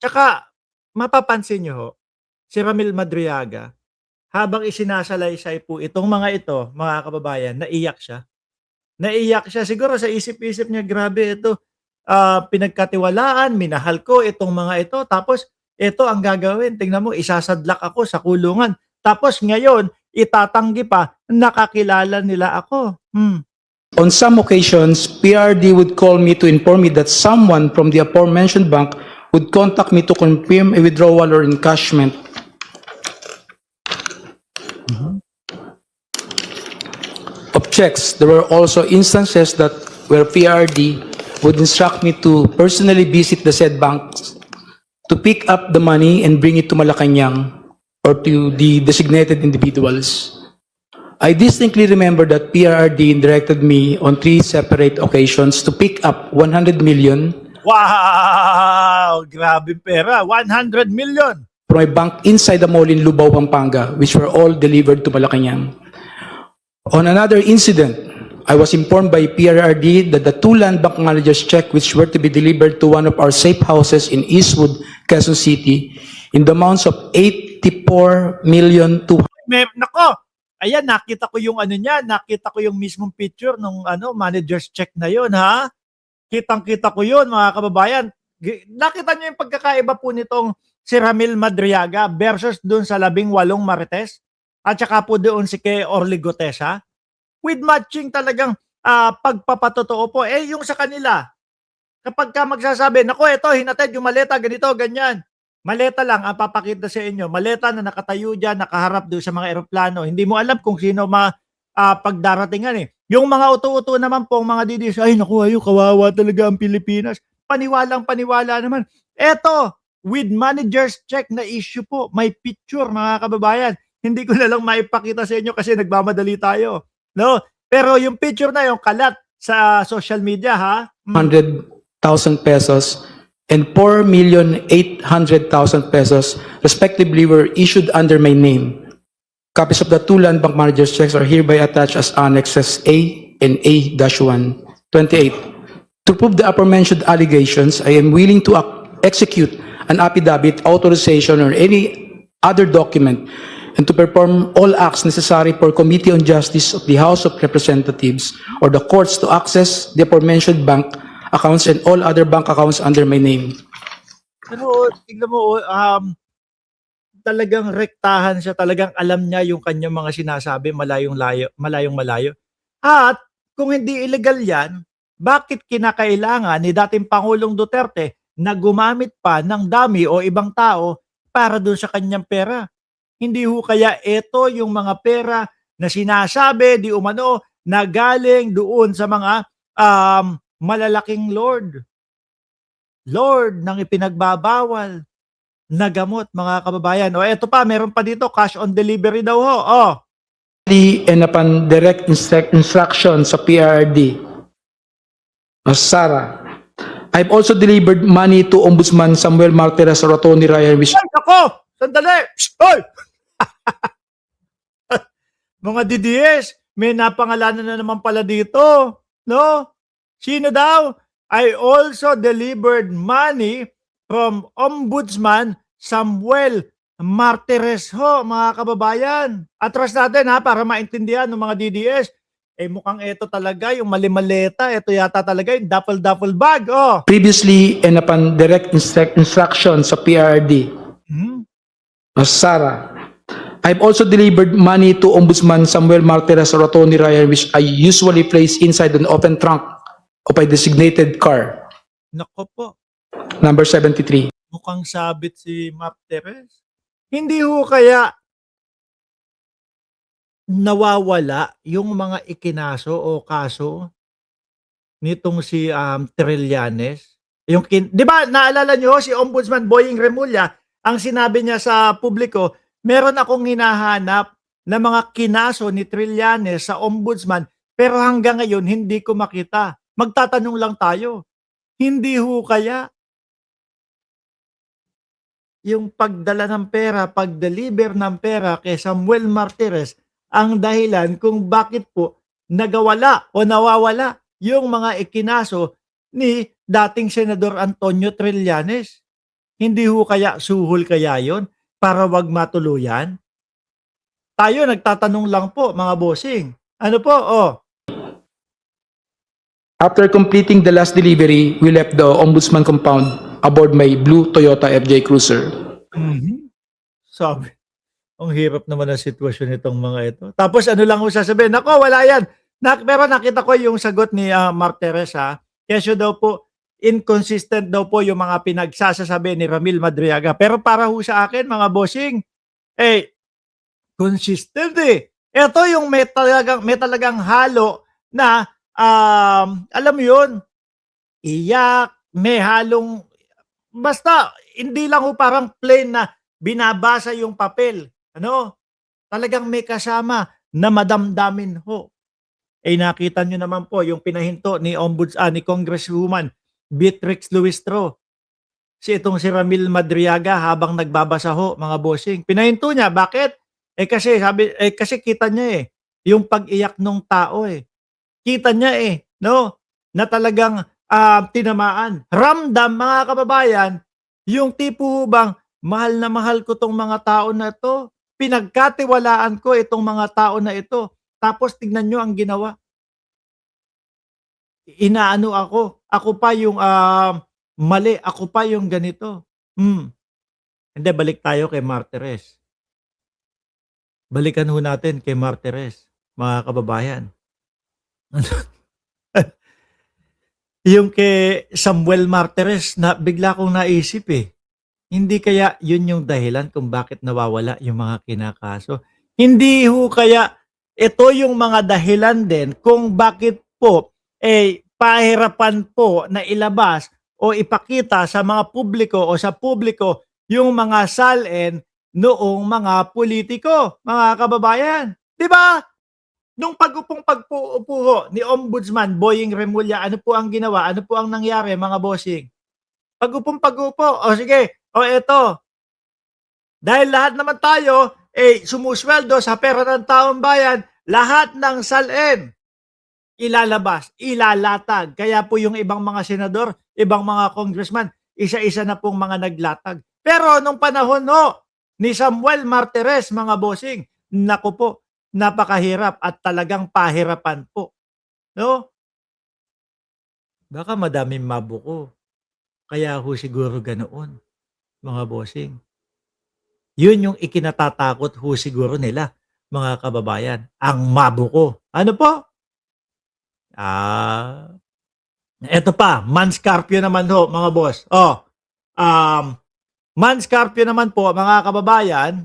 Tsaka mapapansin niyo ho, si Ramil Madriaga, habang isinasalaysay po itong mga ito, mga kababayan, naiyak siya. Naiyak siya siguro sa isip-isip niya, grabe ito, pinagkatiwalaan, minahal ko itong mga ito, tapos ito ang gagawin, tingnan mo isasadlak ako sa kulungan. Tapos ngayon, itatanggi pa, nakakilala nila ako. On some occasions, PRD would call me to inform me that someone from the aforementioned bank would contact me to confirm a withdrawal or encashment. Of checks. There were also instances that where PRD would instruct me to personally visit the said banks to pick up the money and bring it to Malacanang or to the designated individuals. I distinctly remember that PRD directed me on 3 separate occasions to pick up 100 million Wow! Grabe pera, 100 million! from a bank inside the mall in Lubao, Pampanga, which were all delivered to Malacanang. On another incident, I was informed by PRRD that the 2 land bank managers' check which were to be delivered to one of our safe houses in Eastwood, Quezon City, in the amounts of 84 million to Nako! Ayan, nakita ko yung ano niya, nakita ko yung mismong picture nung manager's check na yun, ha? Kitang-kita ko yun, mga kababayan. Nakita niyo yung pagkakaiba po nitong si Ramil Madriaga versus dun sa 18 Marites at saka po doon si kay Orly Gotesa. With matching talagang pagpapatotoo po. Yung sa kanila, kapag ka magsasabi, nako ito, hinatid yung maleta, ganito, ganyan. Maleta lang ang papakita sa inyo. Maleta na nakatayo dyan, nakaharap doon sa mga eroplano. Hindi mo alam kung sino pagdaratingan eh. Yung mga uto-uto naman po, mga didis, ay naku, kawawa talaga ang Pilipinas. Paniwalang paniwala naman. Eto, with manager's check na issue po, may picture mga kababayan. Hindi ko na lang maipakita sa inyo kasi nagmamadali tayo. No? Pero yung picture na yung kalat sa social media, ha? 100,000 pesos and 4,800,000 pesos respectively were issued under my name. Copies of the 2 land bank managers' checks are hereby attached as annexes A and A-1. 28. To prove the aforementioned allegations, I am willing to execute an affidavit, authorization, or any other document and to perform all acts necessary for Committee on Justice of the House of Representatives or the courts to access the aforementioned bank accounts and all other bank accounts under my name. Pero tignan mo, talagang rektahan siya, talagang alam niya yung kanyang mga sinasabi, malayong-malayo. At kung hindi illegal yan, bakit kinakailangan ni dating Pangulong Duterte na gumamit pa ng dami o ibang tao para doon sa kanyang pera? Hindi ho kaya ito yung mga pera na sinasabi di umano na galing doon sa mga malalaking Lord ng ipinagbabawal na gamot, mga kababayan. O eto pa, meron pa dito, cash on delivery daw ho. And upon direct instruction sa PRD, Sara, I've also delivered money to Ombudsman Samuel Martires or Tony Ryan, which Ay, ako! Sandali! Oy! Mga DDS, may napangalanan na naman pala dito. No? Sino daw? I also delivered money from Ombudsman Samuel Martires ho, mga kababayan. Atras natin ha, para maintindihan ng mga DDS. Mukhang ito talaga, yung malimaleta, ito yata talaga yung duffel bag. previously and upon direct instruction sa PRD, Sara, I've also delivered money to Ombudsman Samuel Martires or Tony Ryan, which I usually place inside an open trunk of a designated car. Nako po. Number 73. Mukhang sabit si Martires. Hindi ho kaya nawawala yung mga ikinaso o kaso nitong si Trillanes? Di ba naalala niyo si Ombudsman Boying Remulla, ang sinabi niya sa publiko, meron akong hinahanap na mga kinaso ni Trillanes sa Ombudsman pero hanggang ngayon hindi ko makita. Magtatanong lang tayo. Hindi ho kaya yung pagdala ng pera, pag-deliver ng pera kay Samuel Martires ang dahilan kung bakit po nagawala o nawawala yung mga ikinaso ni dating Senador Antonio Trillanes. Hindi ho kaya suhol kaya yon para wag matuluyan? Tayo nagtatanong lang po mga bossing. Ano po? Oh, After completing the last delivery, we left the Ombudsman compound aboard my blue Toyota FJ Cruiser. sabi. Ang hirap naman ang sitwasyon nitong mga ito. Tapos ano lang ho sasabihin, nako wala yan. Pero nakita ko yung sagot ni Martires ha. Kesyo daw po, inconsistent daw po yung mga pinagsasasabi ni Ramil Madriaga. Pero para ho sa akin mga bossing, consistent eh. Ito yung may talagang halo na alam mo yun, iyak, may halong basta hindi lang ho parang plain na binabasa yung papel. Ano? Talagang may kasama na madamdamin ho. Nakita nyo naman po yung pinahinto ni ni Congresswoman Beatrix Luistro. Si Ramil Madriaga habang nagbabasa ho, mga bossing. Pinahinto niya. Bakit? Kasi kita niya yung pag-iyak ng tao Kita niya no? Na talagang tinamaan. Ramdam, mga kababayan, yung tipo bang mahal na mahal ko tong mga tao na to. Pinagkatiwalaan ko itong mga tao na ito. Tapos tignan nyo ang ginawa. Inaano ako. Ako pa yung mali. Ako pa yung ganito. Hindi, balik tayo kay Martires. Balikan ho natin kay Martires, mga kababayan. Yung kay Samuel Martires na bigla kong naisip Hindi kaya yun yung dahilan kung bakit nawawala yung mga kinakaso? Hindi ho kaya ito yung mga dahilan din kung bakit po pahirapan po na ilabas o ipakita sa mga publiko o sa publiko yung mga salin noong mga politiko, mga kababayan. 'Di ba? Nung pag-upo ni Ombudsman Boying Remulla, ano po ang ginawa? Ano po ang nangyari, mga bossing? Pag-upo, o sige, o eto. Dahil lahat naman tayo, sumusweldo sa pera ng taong bayan, lahat ng salin, ilalabas, ilalatag. Kaya po yung ibang mga senador, ibang mga congressman, isa-isa na pong mga naglatag. Pero nung panahon ni Samuel Martires, mga bossing, naku po, napakahirap at talagang pahirapan po. No? Baka madaming mabuko. Kaya ho siguro ganoon, mga bossing. Yun yung ikinatatakot ho siguro nila, mga kababayan. Ang mabuko. Ano po? Eto pa, Manscarpio naman ho, mga boss. Manscarpio naman po, mga kababayan,